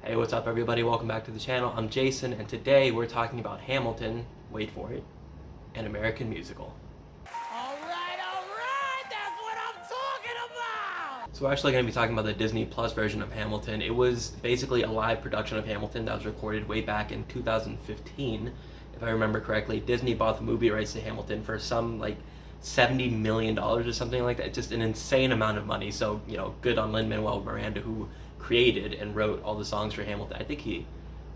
Hey, what's up everybody? Welcome back to the channel. I'm Jason, and today we're talking about Hamilton, wait for it, an American musical. Alright, that's what I'm talking about! So we're actually going to be talking about the Disney Plus version of Hamilton. It was basically a live production of Hamilton that was recorded way back in 2015. If I remember correctly, Disney bought the movie rights to Hamilton for some like $70 million or something like that. Just an insane amount of money. So, good on Lin-Manuel Miranda, who created and wrote all the songs for Hamilton. I think he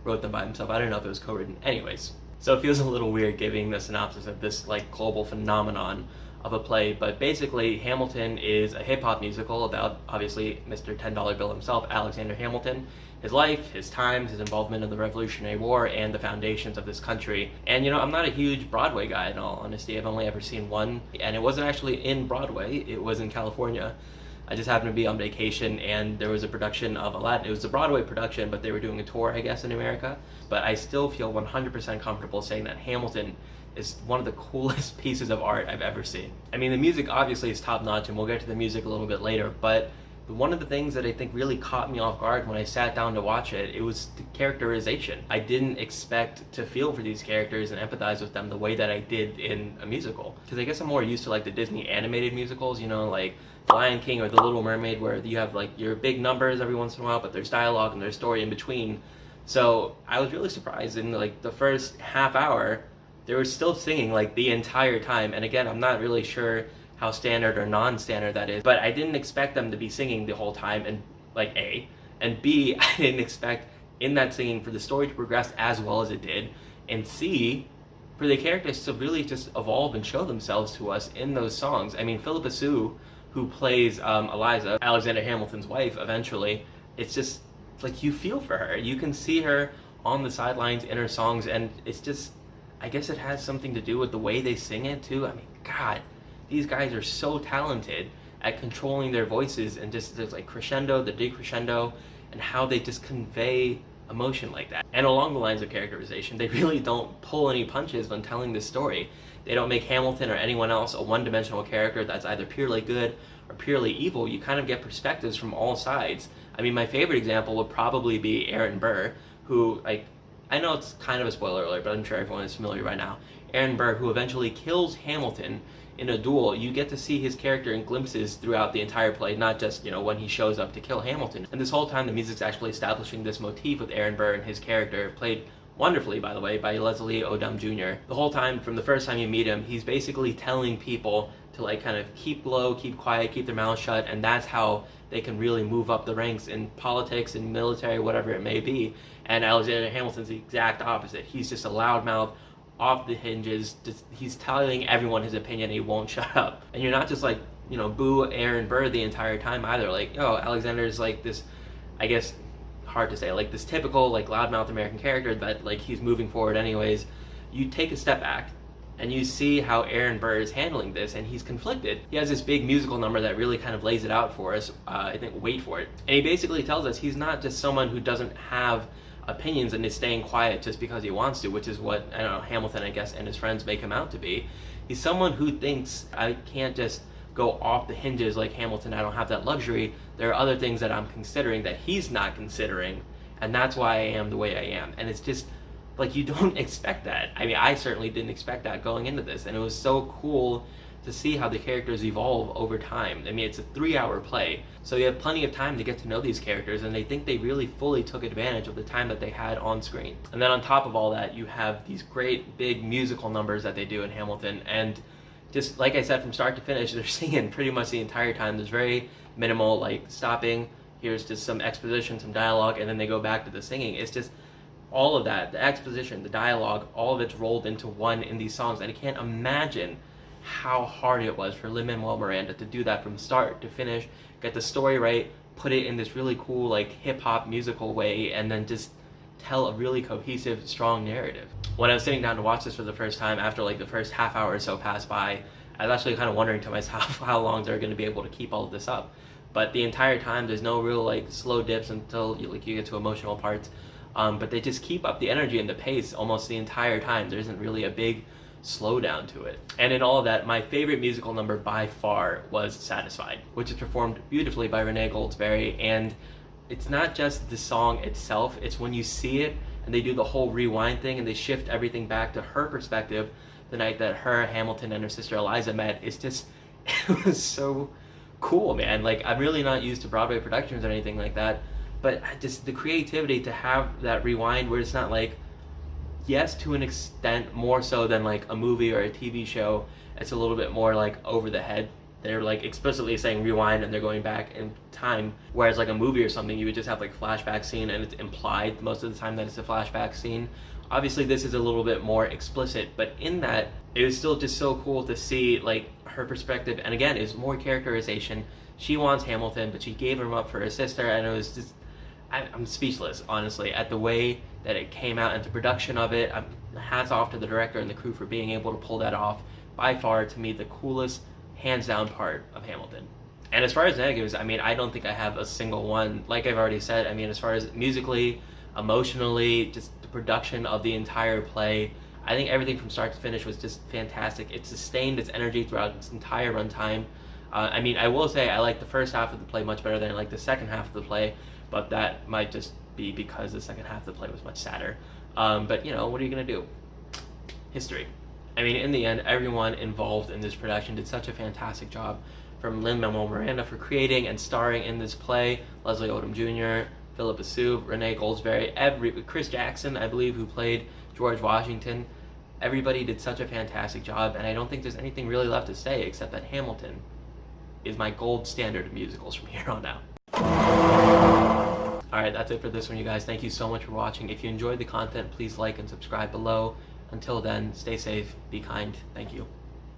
wrote them by himself. I don't know if it was co-written. Anyways, so it feels a little weird giving the synopsis of this like global phenomenon of a play, but basically Hamilton is a hip-hop musical about obviously Mr. $10 bill himself, Alexander Hamilton, his life, his times, his involvement in the Revolutionary War, and the foundations of this country. And I'm not a huge Broadway guy in all honesty. I've only ever seen one, and it wasn't actually in Broadway, it was in California. I just happened to be on vacation, and there was a production of Aladdin. It was a Broadway production, but they were doing a tour, I guess, in America. But I still feel 100% comfortable saying that Hamilton is one of the coolest pieces of art I've ever seen. I mean, the music obviously is top-notch, and we'll get to the music a little bit later, but one of the things that I think really caught me off guard when I sat down to watch it, it was the characterization. I didn't expect to feel for these characters and empathize with them the way that I did in a musical. Because I guess I'm more used to like the Disney animated musicals, like The Lion King or The Little Mermaid, where you have like your big numbers every once in a while, but there's dialogue and there's story in between. So I was really surprised in like the first half hour, they were still singing like the entire time. And again, I'm not really sure how standard or non-standard that is, but I didn't expect them to be singing the whole time, and like A, and B, I didn't expect in that singing for the story to progress as well as it did, and C, for the characters to really just evolve and show themselves to us in those songs. I mean, Philippa Sue, who plays Eliza, Alexander Hamilton's wife eventually, it's just like you feel for her. You can see her on the sidelines in her songs, and it's just, I guess it has something to do with the way they sing it too. I mean, God, these guys are so talented at controlling their voices, and just there's like crescendo, the decrescendo, and how they just convey emotion like that. And along the lines of characterization, they really don't pull any punches when telling this story. They don't make Hamilton or anyone else a one-dimensional character that's either purely good or purely evil. You kind of get perspectives from all sides. I mean, my favorite example would probably be Aaron Burr, who, like, I know it's kind of a spoiler alert, but I'm sure everyone is familiar right now. Aaron Burr, who eventually kills Hamilton in a duel. You get to see his character in glimpses throughout the entire play, not just, when he shows up to kill Hamilton. And this whole time, the music's actually establishing this motif with Aaron Burr and his character, played wonderfully, by the way, by Leslie Odom Jr. The whole time, from the first time you meet him, he's basically telling people to like kind of keep low, keep quiet, keep their mouths shut, and that's how they can really move up the ranks in politics and military, whatever it may be. And Alexander Hamilton's the exact opposite. He's just a loudmouth, off the hinges, just, he's telling everyone his opinion, he won't shut up. And you're not just like, boo Aaron Burr the entire time either. Like, Alexander's like this, I guess, hard to say, like this typical like loudmouth American character that like he's moving forward anyways. You take a step back and you see how Aaron Burr is handling this, and he's conflicted. He has this big musical number that really kind of lays it out for us. I think, wait for it. And he basically tells us he's not just someone who doesn't have opinions and is staying quiet just because he wants to, which is what, I don't know, Hamilton, I guess, and his friends make him out to be. He's someone who thinks, I can't just go off the hinges like Hamilton, I don't have that luxury. There are other things that I'm considering that he's not considering, and that's why I am the way I am. And it's just, like, you don't expect that. I mean, I certainly didn't expect that going into this, and it was so cool to see how the characters evolve over time. I mean, it's a 3-hour play, so you have plenty of time to get to know these characters, and I think they really fully took advantage of the time that they had on screen. And then on top of all that, you have these great big musical numbers that they do in Hamilton, and just like I said, from start to finish, they're singing pretty much the entire time. There's very minimal like stopping, here's just some exposition, some dialogue, and then they go back to the singing. It's just all of that, the exposition, the dialogue, all of it's rolled into one in these songs, and I can't imagine how hard it was for Lin-Manuel Miranda to do that from start to finish, get the story right, put it in this really cool like hip-hop musical way, and then just tell a really cohesive, strong narrative. When I was sitting down to watch this for the first time, after like the first half hour or so passed by, I was actually kind of wondering to myself how long they're going to be able to keep all of this up. But the entire time, there's no real like slow dips until you get to emotional parts. But they just keep up the energy and the pace almost the entire time. There isn't really a big slow down to it. And in all of that, my favorite musical number by far was Satisfied, which is performed beautifully by Renee Goldsberry, and it's not just the song itself, it's when you see it and they do the whole rewind thing and they shift everything back to her perspective the night that her, Hamilton, and her sister Eliza met. It's just, it was so cool, man. Like, I'm really not used to Broadway productions or anything like that, but just the creativity to have that rewind where it's not like, yes, to an extent, more so than like a movie or a TV show, it's a little bit more like over the head. They're like explicitly saying rewind and they're going back in time, whereas like a movie or something, you would just have like flashback scene and it's implied most of the time that it's a flashback scene. Obviously this is a little bit more explicit, but in that, it was still just so cool to see like her perspective, and again, it's more characterization. She wants Hamilton, but she gave him up for her sister, and it was just, I'm speechless, honestly, at the way that it came out and the production of it. Hats off to the director and the crew for being able to pull that off. By far, to me, the coolest, hands down part of Hamilton. And as far as negatives, I mean, I don't think I have a single one. Like I've already said, I mean, as far as musically, emotionally, just the production of the entire play, I think everything from start to finish was just fantastic. It sustained its energy throughout its entire runtime. I mean, I will say I like the first half of the play much better than I like the second half of the play, but that might just be because the second half of the play was much sadder. But, you know, what are you going to do? History. I mean, in the end, everyone involved in this production did such a fantastic job. From Lin-Manuel Miranda for creating and starring in this play, Leslie Odom Jr., Philippa Soo, Renee Goldsberry, Chris Jackson, I believe, who played George Washington. Everybody did such a fantastic job, and I don't think there's anything really left to say except that Hamilton is my gold standard of musicals from here on out. Alright, that's it for this one, you guys. Thank you so much for watching. If you enjoyed the content, please like and subscribe below. Until then, stay safe, be kind. Thank you.